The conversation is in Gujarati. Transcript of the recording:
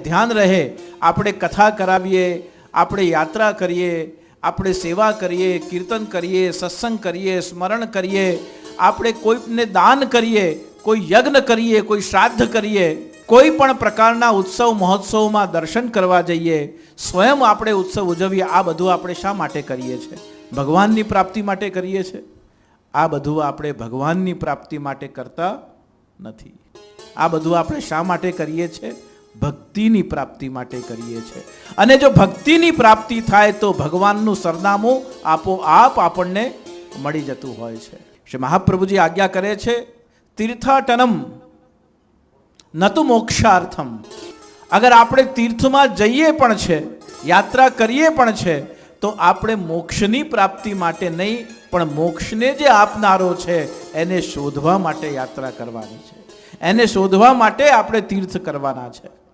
ધ્યાન રહે, આપણે કથા કરાવીએ, આપણે યાત્રા કરીએ, આપણે સેવા કરીએ, કીર્તન કરીએ, સત્સંગ કરીએ, સ્મરણ કરીએ, આપણે કોઈને દાન કરીએ, કોઈ યજ્ઞ કરીએ, કોઈ શ્રાદ્ધ કરીએ, કોઈ પણ પ્રકારના ઉત્સવ મહોત્સવમાં દર્શન કરવા જઈએ, સ્વયં આપણે ઉત્સવ ઉજવીએ, આ બધું આપણે શા માટે કરીએ છીએ? ભગવાનની પ્રાપ્તિ માટે કરીએ છીએ? આ બધું આપણે ભગવાનની પ્રાપ્તિ માટે કરતા નથી. આ બધું આપણે શા માટે કરીએ છીએ? ભક્તિની પ્રાપ્તિ માટે કરીએ છીએ. અને જો ભક્તિની પ્રાપ્તિ થાય તો ભગવાનનું સરનામું આપોઆપ આપણને મળી જતું હોય છે. શ્રી મહાપ્રભુજી આજ્ઞા કરે છે, તીર્થાટનમ ન તો મોક્ષાર્થમ. અગર આપણે તીર્થમાં જઈએ પણ છે, યાત્રા કરીએ પણ છે, તો આપણે મોક્ષની પ્રાપ્તિ માટે નહીં, પણ મોક્ષને જે આપનારો છે એને શોધવા માટે યાત્રા કરવાની છે, એને શોધવા માટે આપણે તીર્થ કરવાના છે.